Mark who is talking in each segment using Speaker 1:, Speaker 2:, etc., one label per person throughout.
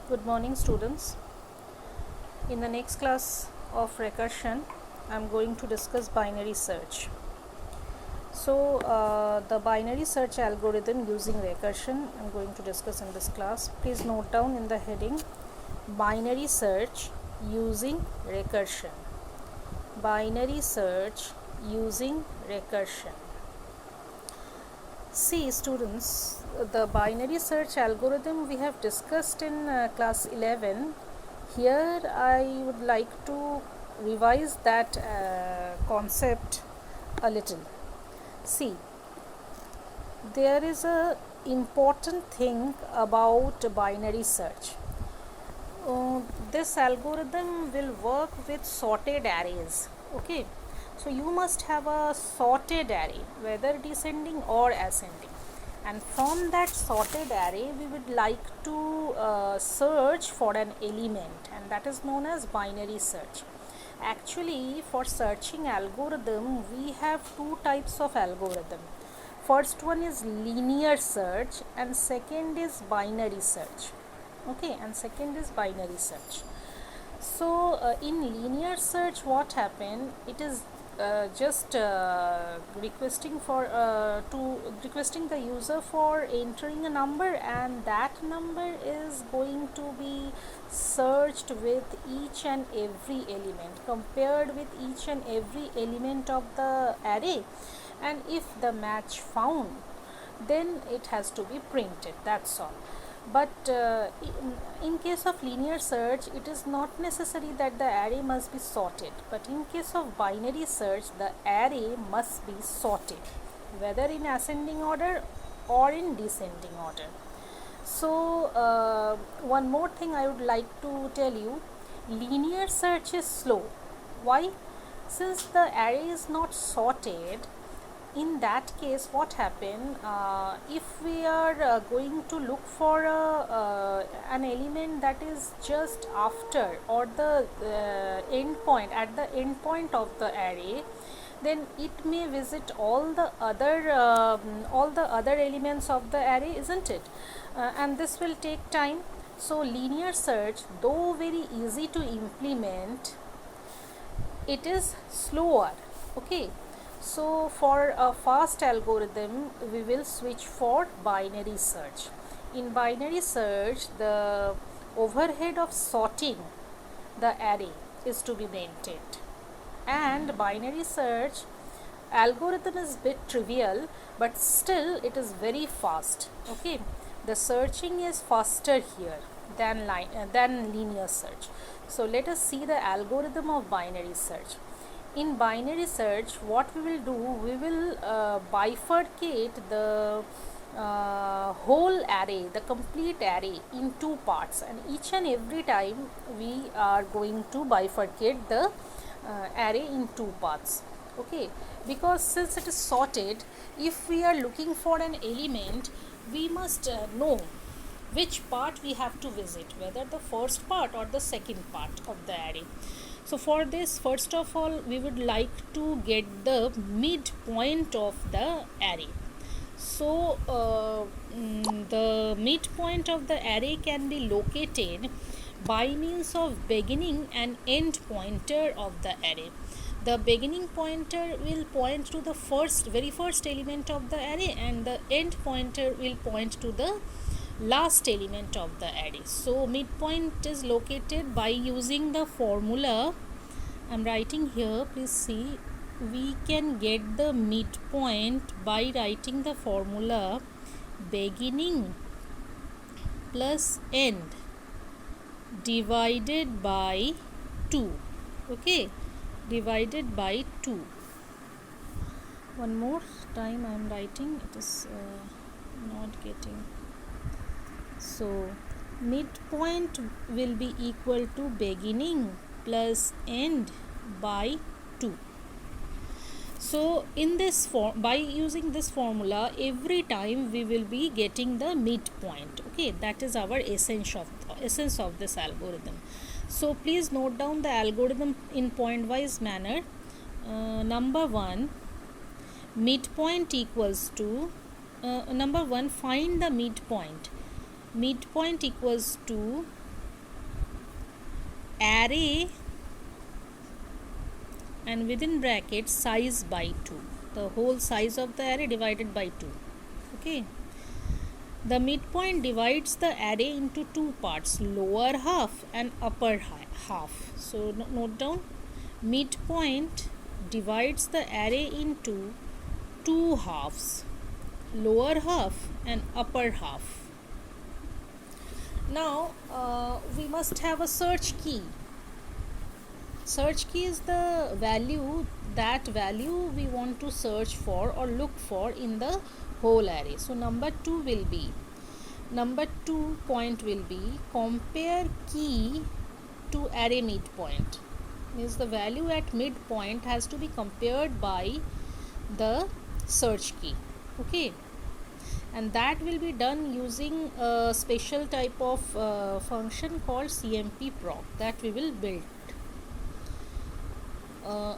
Speaker 1: Good morning, students. In the next class of recursion, I am going to discuss binary search. So, the binary search algorithm using recursion I am going to discuss in this class. Please note down in the heading binary search using recursion. Binary search using recursion. See, students, the binary search algorithm we have discussed in class 11. Here I would like to revise that concept a little. See, there is a important thing about binary search. This algorithm will work with sorted arrays. Okay, so you must have a sorted array, whether descending or ascending, and from that sorted array we would like to search for an element, and that is known as binary search. Actually, for searching algorithm we have two types of algorithm. First one is linear search and second is binary search. Okay, and second is binary search. So in linear search what happened, it is just requesting the user for entering a number, and that number is going to be searched with each and every element, compared with each and every element of the array, and if the match found, then it has to be printed. That's all. But in case of linear search, it is not necessary that the array must be sorted, but in case of binary search, the array must be sorted, whether in ascending order or in descending order. So one more thing I would like to tell you, linear search is slow. Why? Since the array is not sorted, in that case what happen, if we are going to look for an element that is just after or the end point, at the end point of the array, then it may visit all the other elements of the array, isn't it? And this will take time. So linear search, though very easy to implement, it is slower. Okay, so for a fast algorithm we will switch for binary search. In binary search, the overhead of sorting the array is to be maintained, and binary search algorithm is bit trivial, but still it is very fast. Okay, the searching is faster here than linear search. So let us see the algorithm of binary search. In binary search, what we will do, we will bifurcate the whole array, the complete array, in two parts, and each and every time we are going to bifurcate the array in two parts. Okay, because since it is sorted, if we are looking for an element, we must know which part we have to visit, whether the first part or the second part of the array. So for this, first of all, we would like to get the midpoint of the array. So the midpoint of the array can be located by means of beginning and end pointer of the array. The beginning pointer will point to the very first element of the array, and the end pointer will point to the last element of the array. So midpoint is located by using the formula I am writing here. Please see, we can get the midpoint by writing the formula beginning plus end divided by 2. Okay, divided by 2. One more time I am writing, it is not getting. So midpoint will be equal to beginning plus end by 2. So in this form, by using this formula, every time we will be getting the midpoint. Okay, that is our essence of this algorithm. So please note down the algorithm in pointwise manner. Number 1, midpoint equals to number 1, find the midpoint. Midpoint equals to array and within bracket size by 2, the whole size of the array divided by 2. Okay, the midpoint divides the array into two parts, lower half and upper half. So note down, midpoint divides the array into two halves, lower half and upper half. Now we must have a search key. Search key is the value, that value we want to search for or look for in the whole array. So number 2 point will be compare key to array midpoint. Means the value at midpoint has to be compared by the search key. Okay, and that will be done using a special type of function called cmp_proc that we will build.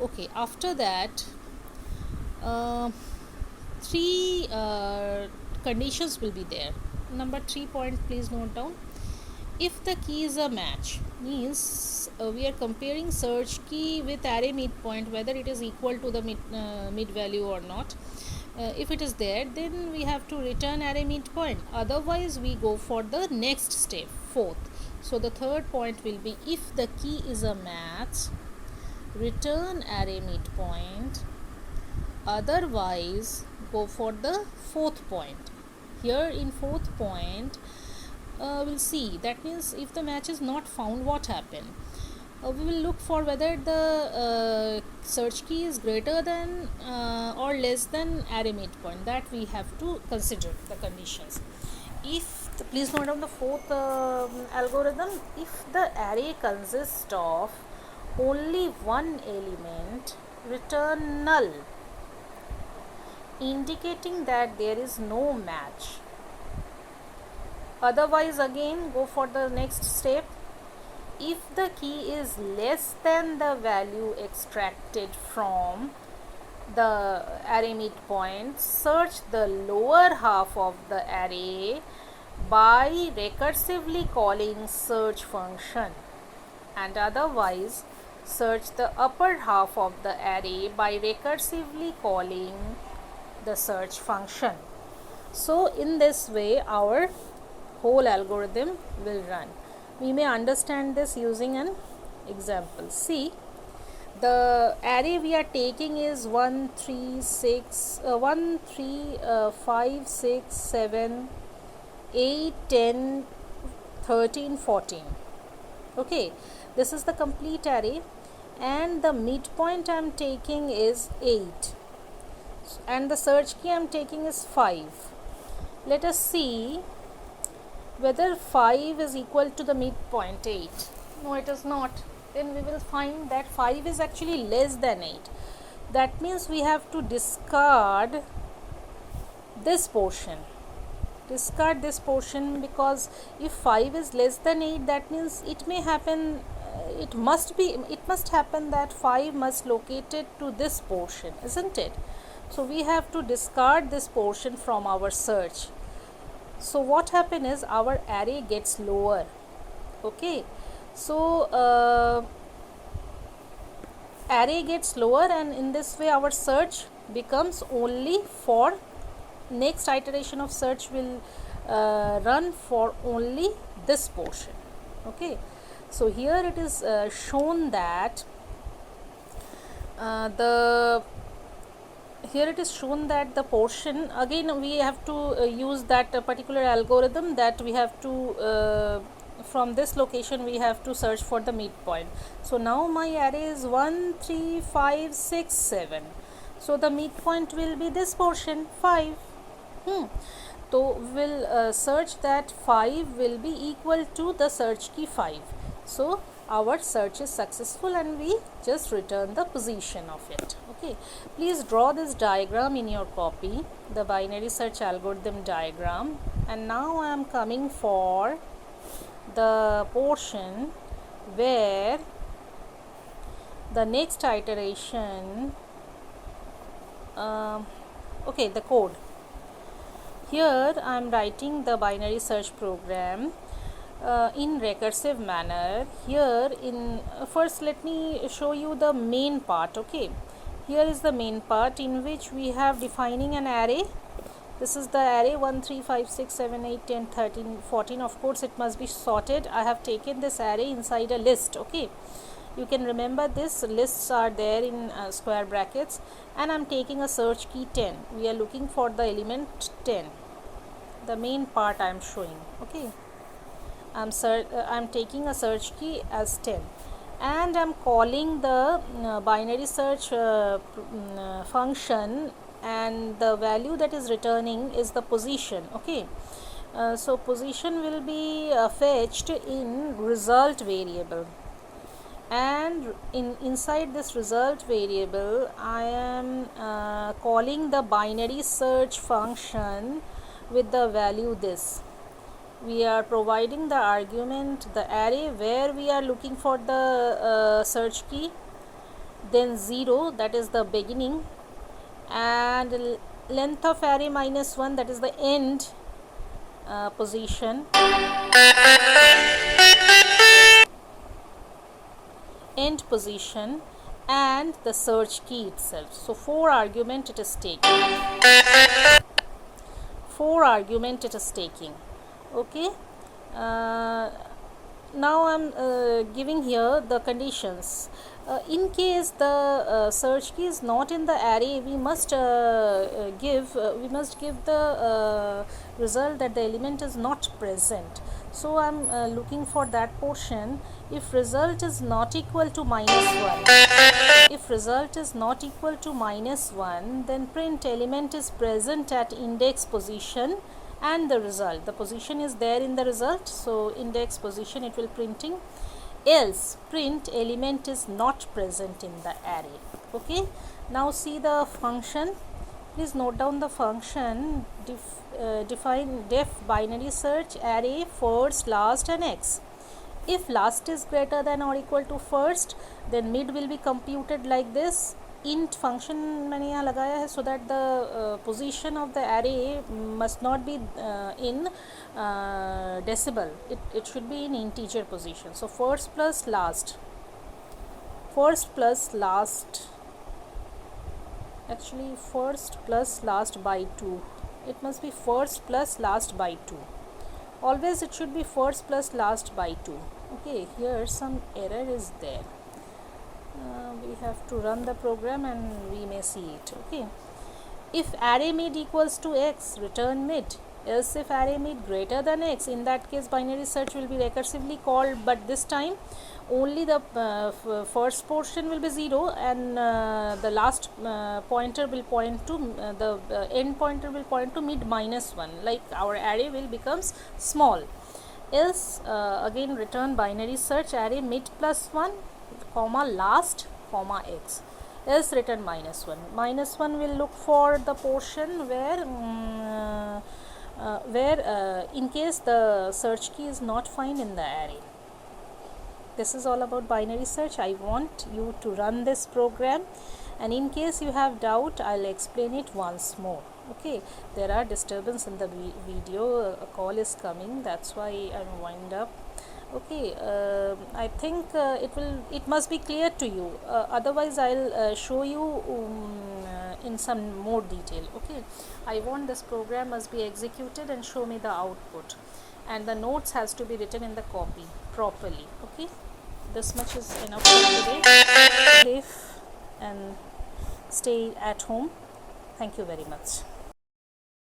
Speaker 1: Okay, after that three conditions will be there. Number 3 point, please note down. If the key is a match, means we are comparing search key with array midpoint, whether it is equal to the mid value or not. If it is there, then we have to return array midpoint, otherwise we go for the next step, 4th. So the 3rd point will be, if the key is a match, return array midpoint, otherwise go for the 4th point. Here in 4th point we'll see, that means if the match is not found, what happened? We will look for whether the search key is greater than or less than array midpoint. That we have to consider the conditions. If please note down the 4th algorithm, if the array consists of only one element, return null, indicating that there is no match. Otherwise again go for the next step. If the key is less than the value extracted from the array midpoint, search the lower half of the array by recursively calling search function, and otherwise search the upper half of the array by recursively calling the search function. So in this way our whole algorithm will run. We may understand this using an example. See, the array we are taking is 1 3 5 6 7 8 10 13 14. Okay, this is the complete array, and the midpoint I am taking is 8, and the search key I am taking is 5. Let us see whether 5 is equal to the midpoint 8. No, it is not. Then we will find that 5 is actually less than 8. That means we have to discard this portion. Discard this portion, because if 5 is less than 8, that means it may happen, it must happen that 5 must located to this portion, isn't it? So we have to discard this portion from our search. So what happen is our array gets lower. Okay, so array gets lower, and in this way our search becomes only for next iteration of search will run for only this portion. Okay, so here it is shown that the portion, again we have to use that particular algorithm, that we have to from this location we have to search for the midpoint. So now my array is 1 3 5 6 7. So the midpoint will be this portion 5. So we'll search that 5 will be equal to the search key 5. So our search is successful, and we just return the position of it. Okay, please draw this diagram in your copy, the binary search algorithm diagram. And now I am coming for the portion where the next iteration, okay, the code. Here I am writing the binary search program. in recursive manner. Here in first let me show you the main part. Okay, here is the main part in which we have defining an array. This is the array 1 3 5 6 7 8 10 13 14. Of course it must be sorted. I have taken this array inside a list. Okay, you can remember this, lists are there in square brackets, and I'm taking a search key 10. We are looking for the element 10, the main part I am showing. Okay, I'm taking a search key as 10, and I'm calling the binary search function, and the value that is returning is the position. Okay, so position will be fetched in result variable, and inside this result variable I am calling the binary search function with the value this. We are providing the argument, the array where we are looking for the search key, then 0, that is the beginning, and length of array minus 1, that is the end position, end position, and the search key itself. So 4 argument it is taking. 4 argument it is taking. Okay, now I'm giving here the conditions. In case the search key is not in the array, we must give the result that the element is not present. So I'm looking for that portion. If result is not equal to -1, if result is not equal to -1, then print element is present at index position and the result. The position is there in the result, so index position it will printing, else print element is not present in the array. Okay, now see the function. Please note down the function. Define def binary search array first, last, and x. If last is greater than or equal to first, then mid will be computed like this. Int function मैंने यहाँ लगाया है so that the position of the array must not be in decimal. It should be in integer position. So first plus last. First plus last. Actually, first plus last by 2. It must be first plus last by 2. Always it should be first plus last by 2. Okay, here some error is there. We have to run the program and we may see it. Okay, if array mid equals to x, return mid. Else if array mid greater than x, in that case binary search will be recursively called, but this time only the first portion will be 0 and the last pointer will point to the end pointer will point to mid -1, like our array will becomes small. Else again return binary search array mid +1 comma last comma x. Else return -1. -1 will look for the portion where in case the search key is not found in the array. This is all about binary search. I want you to run this program, and in case you have doubt, I'll explain it once more. Okay, there are disturbance in the video. A call is coming, that's why I'm wind up. Okay, I think it must be clear to you. Otherwise I'll show you in some more detail. Okay, I want this program must be executed and show me the output, and the notes has to be written in the copy properly. Okay, this much is enough for today. Safe and stay at home. Thank you very much.